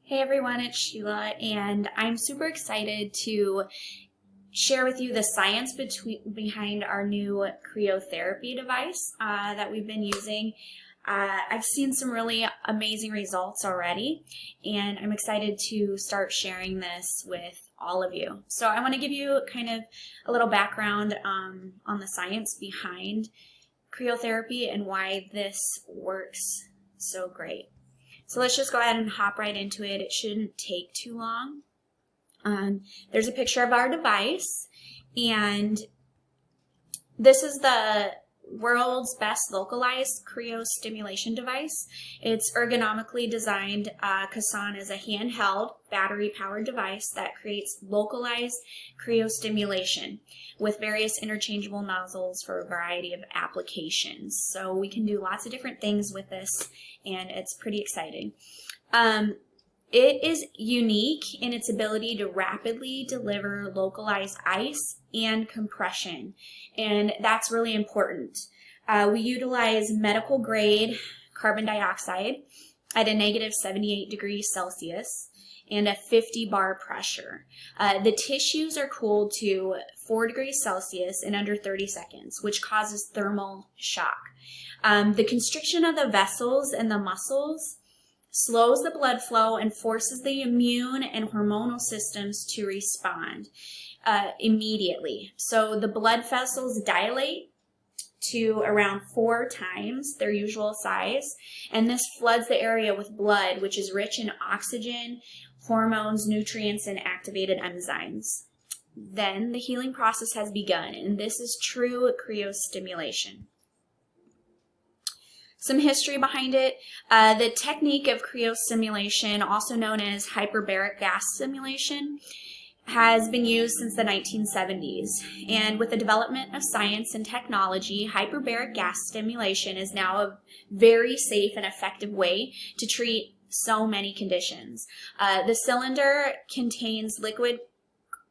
Hey everyone, it's Sheila, and I'm super excited to share with you the science behind our new cryotherapy device that we've been using. I've seen some really amazing results already, and I'm excited to start sharing this with all of you. So I want to give you kind of a little background on the science behind cryotherapy and why this works so great. So let's just go ahead and hop right into it. It shouldn't take too long. There's a picture of our device, and this is the world's best localized cryostimulation device. It's ergonomically designed. Kaasen is a handheld battery-powered device that creates localized cryostimulation with various interchangeable nozzles for a variety of applications. So we can do lots of different things with this, and it's pretty exciting. It is unique in its ability to rapidly deliver localized ice and compression, and that's really important. We utilize medical grade carbon dioxide at a negative 78 degrees Celsius and a 50 bar pressure. The tissues are cooled to 4 degrees Celsius in under 30 seconds, which causes thermal shock. The constriction of the vessels and the muscles slows the blood flow and forces the immune and hormonal systems to respond immediately. So the blood vessels dilate to around 4 times their usual size, and this floods the area with blood, which is rich in oxygen, hormones, nutrients, and activated enzymes. Then the healing process has begun, and this is true cryostimulation. Some history behind it. The technique of cryostimulation, also known as hyperbaric gas stimulation, has been used since the 1970s. And with the development of science and technology, hyperbaric gas stimulation is now a very safe and effective way to treat so many conditions. The cylinder contains liquid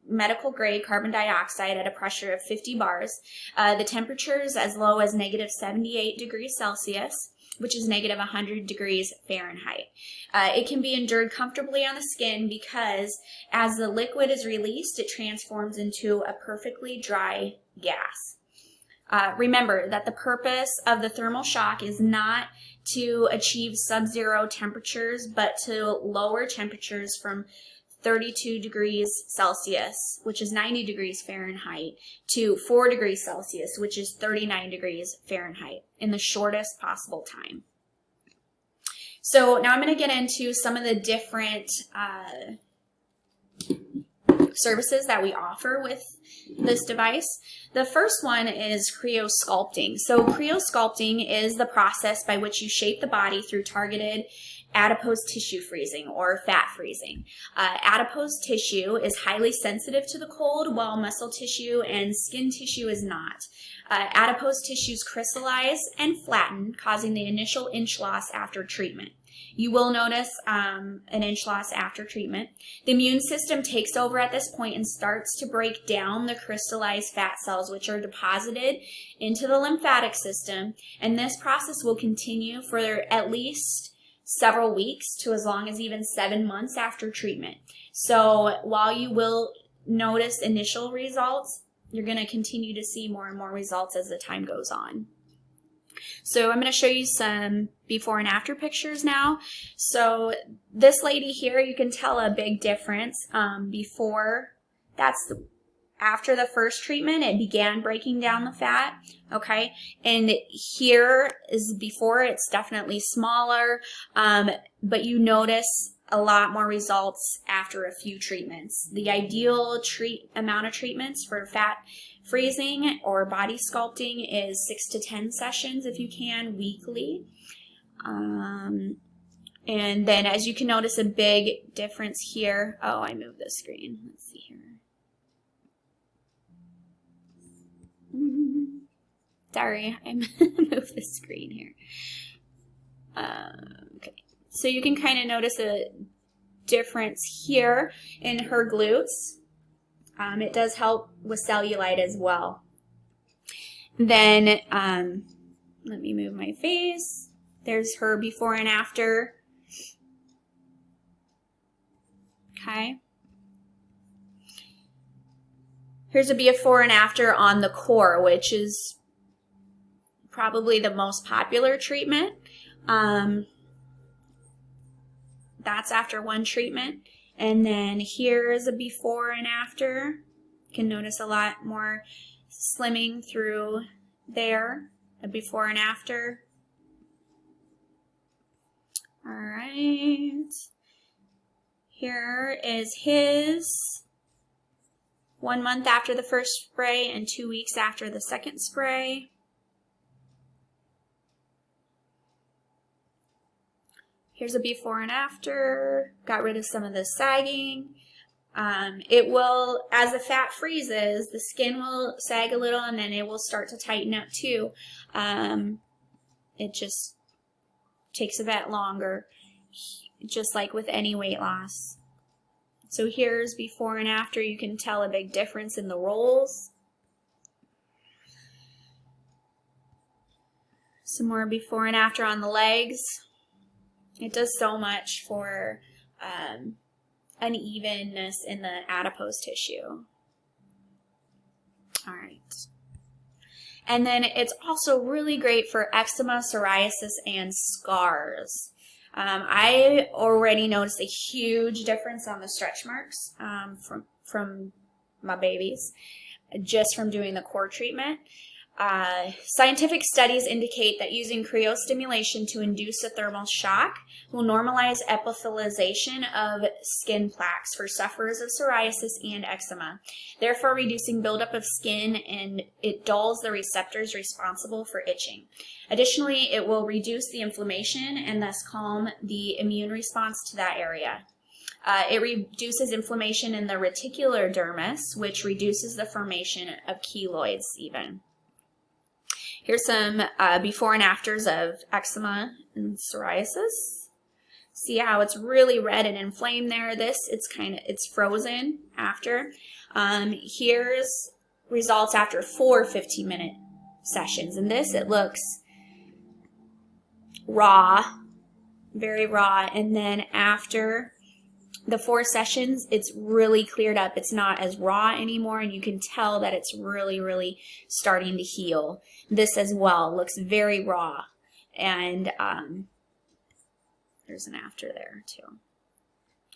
medical grade carbon dioxide at a pressure of 50 bars. The temperature is as low as negative 78 degrees Celsius, which is negative 100 degrees Fahrenheit. It can be endured comfortably on the skin because as the liquid is released, it transforms into a perfectly dry gas. Remember that the purpose of the thermal shock is not to achieve sub-zero temperatures, but to lower temperatures from 32 degrees Celsius, which is 90 degrees Fahrenheit, to 4 degrees Celsius, which is 39 degrees Fahrenheit, in the shortest possible time. So now I'm going to get into some of the different services that we offer with this device. The first one is cryosculpting. So cryosculpting is the process by which you shape the body through targeted adipose tissue freezing or fat freezing. Adipose tissue is highly sensitive to the cold, while muscle tissue and skin tissue is not. Adipose tissues crystallize and flatten, causing the initial inch loss after treatment. You will notice an inch loss after treatment. The immune system takes over at this point and starts to break down the crystallized fat cells, which are deposited into the lymphatic system, and this process will continue for at least several weeks to as long as even 7 months after treatment. So while you will notice initial results, you're going to continue to see more and more results as the time goes on. So I'm going to show you some before and after pictures now. So this lady here, you can tell a big difference. After the first treatment, it began breaking down the fat, okay? And here is before, it's definitely smaller, but you notice a lot more results after a few treatments. The ideal amount of treatments for fat freezing or body sculpting is 6 to 10 sessions if you can, weekly. And then as you can notice a big difference here. Oh, I moved the screen. Let's see here. Sorry, I moved the screen here. Okay, so you can kind of notice a difference here in her glutes. It does help with cellulite as well. Then, let me move my face. There's her before and after. Okay. Here's a before and after on the core, which is probably the most popular treatment. That's after one treatment. And then here is a before and after. You can notice a lot more slimming through there, a before and after. All right. Here is his 1 month after the first spray and 2 weeks after the second spray. Here's a before and after. Got rid of some of the sagging. It will, as the fat freezes, the skin will sag a little and then it will start to tighten up too. It just takes a bit longer, just like with any weight loss. So here's before and after. You can tell a big difference in the rolls. Some more before and after on the legs. It does so much for unevenness in the adipose tissue. All right. And then it's also really great for eczema, psoriasis, and scars. I already noticed a huge difference on the stretch marks from my babies just from doing the core treatment. Scientific studies indicate that using cryostimulation to induce a thermal shock will normalize epithelialization of skin plaques for sufferers of psoriasis and eczema, therefore reducing buildup of skin, and it dulls the receptors responsible for itching. Additionally, it will reduce the inflammation and thus calm the immune response to that area. It reduces inflammation in the reticular dermis, which reduces the formation of keloids even. Here's some before and afters of eczema and psoriasis. See how it's really red and inflamed there? It's frozen after. Here's results after 4 15-minute sessions. And this, it looks raw, very raw. And then after the 4 sessions, it's really cleared up. It's not as raw anymore, and you can tell that it's really, really starting to heal. This as well looks very raw, and there's an after there too.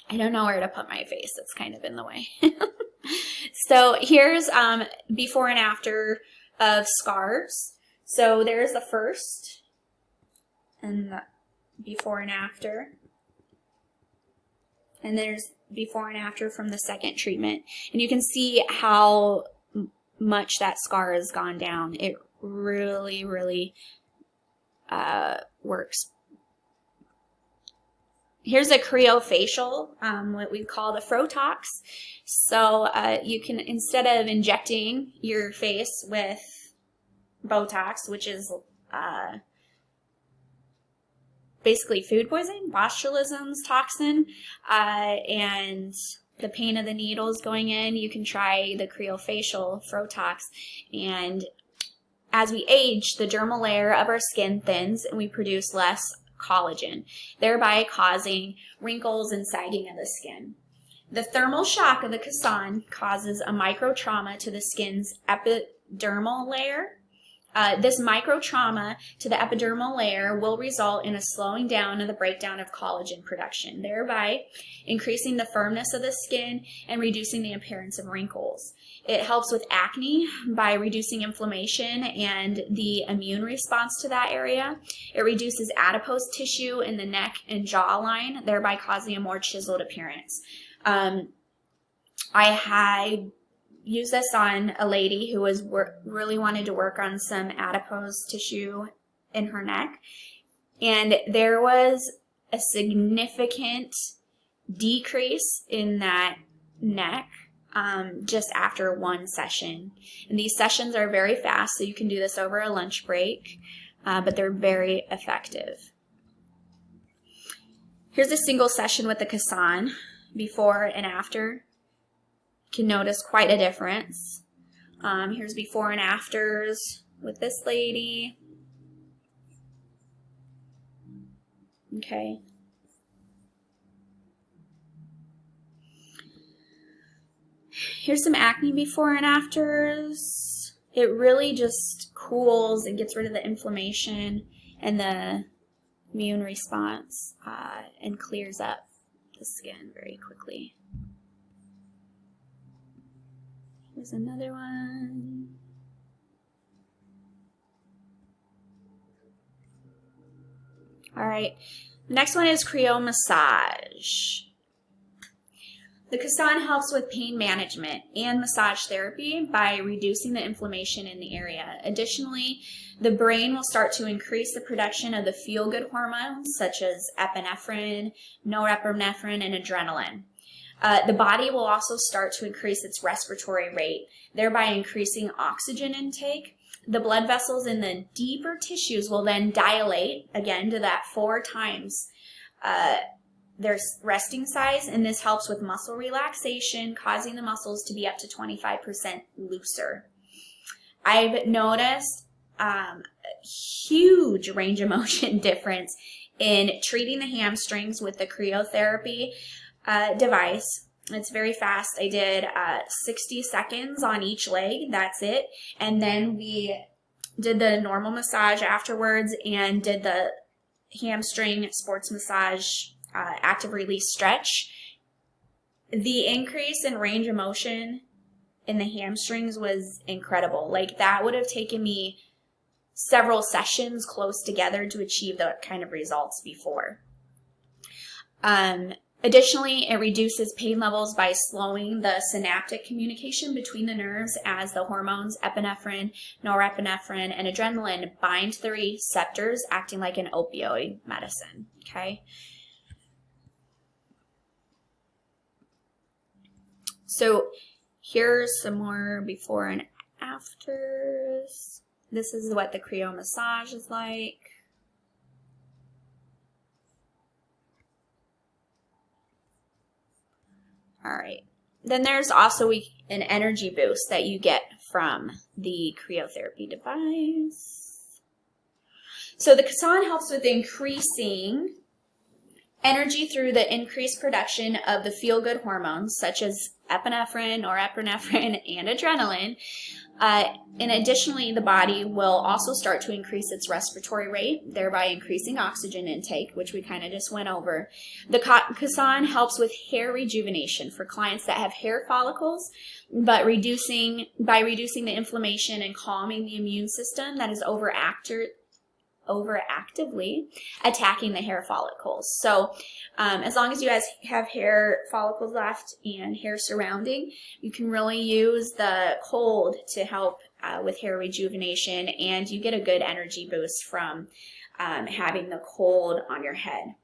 I don't know where to put my face. It's kind of in the way. So here's before and after of scars. So there's the first, and the before and after. And there's before and after from the second treatment. And you can see how much that scar has gone down. It really, really works. Here's a cryofacial, what we call the Frotox. So you can, instead of injecting your face with Botox, which is basically food poisoning, botulism's toxin, and the pain of the needles going in, you can try the cryofacial Frotox. And as we age, the dermal layer of our skin thins and we produce less collagen, thereby causing wrinkles and sagging of the skin. The thermal shock of the Kaasen causes a micro trauma to the skin's epidermal layer. This micro trauma to the epidermal layer will result in a slowing down of the breakdown of collagen production, thereby increasing the firmness of the skin and reducing the appearance of wrinkles. It helps with acne by reducing inflammation and the immune response to that area. It reduces adipose tissue in the neck and jawline, thereby causing a more chiseled appearance. I had used this on a lady who was really wanted to work on some adipose tissue in her neck, and there was a significant decrease in that neck just after one session. And these sessions are very fast, so you can do this over a lunch break, but they're very effective. Here's a single session with the Kaasen before and after. You can notice quite a difference. Here's before and afters with this lady. Okay. Here's some acne before and afters. It really just cools and gets rid of the inflammation and the immune response and clears up the skin very quickly. Here's another one. All right, the next one is Cryo Massage. The Kaasen helps with pain management and massage therapy by reducing the inflammation in the area. Additionally, the brain will start to increase the production of the feel-good hormones such as epinephrine, norepinephrine, and adrenaline. The body will also start to increase its respiratory rate, thereby increasing oxygen intake. The blood vessels in the deeper tissues will then dilate, again, to that 4 times their resting size, and this helps with muscle relaxation, causing the muscles to be up to 25% looser. I've noticed a huge range of motion difference in treating the hamstrings with the cryotherapy device. It's very fast. I did 60 seconds on each leg, that's it, and then we did the normal massage afterwards and did the hamstring sports massage active release stretch. The increase in range of motion in the hamstrings was incredible. Like, that would have taken me several sessions close together to achieve the kind of results before. Additionally, it reduces pain levels by slowing the synaptic communication between the nerves as the hormones epinephrine, norepinephrine, and adrenaline bind to the receptors, acting like an opioid medicine. Okay. So here's some more before and afters. This is what the cryo massage is like. All right. Then there's also an energy boost that you get from the cryotherapy device. So the Kaasen helps with increasing energy through the increased production of the feel-good hormones such as epinephrine, norepinephrine, and adrenaline. And additionally, the body will also start to increase its respiratory rate, thereby increasing oxygen intake, which we kind of just went over. The Kaasen helps with hair rejuvenation for clients that have hair follicles, but by reducing the inflammation and calming the immune system that is overactively attacking the hair follicles. So as long as you guys have hair follicles left and hair surrounding, you can really use the cold to help with hair rejuvenation, and you get a good energy boost from having the cold on your head.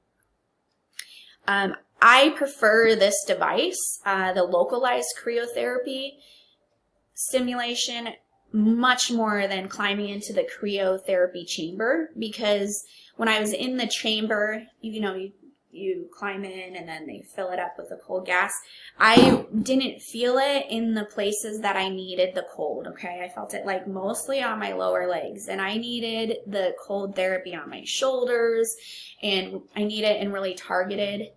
I prefer this device, the localized cryotherapy stimulation, much more than climbing into the cryotherapy chamber, because when I was in the chamber, you climb in and then they fill it up with the cold gas. I didn't feel it in the places that I needed the cold, okay? I felt it like mostly on my lower legs, and I needed the cold therapy on my shoulders, and I need it in really targeted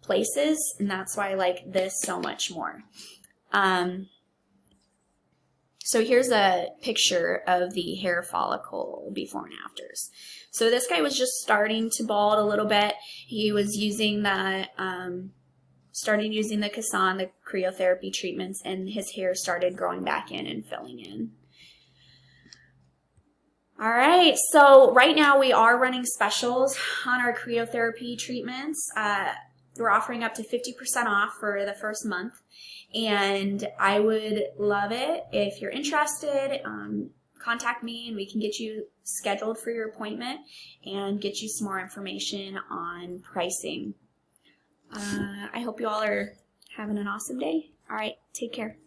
places, and that's why I like this so much more. So here's a picture of the hair follicle before and afters. So this guy was just starting to bald a little bit. He was using the, started using the Kaasen, the cryotherapy treatments, and his hair started growing back in and filling in. All right, so right now we are running specials on our cryotherapy treatments. We're offering up to 50% off for the first month, and I would love it if you're interested. Contact me and we can get you scheduled for your appointment and get you some more information on pricing. I hope you all are having an awesome day. All right, take care.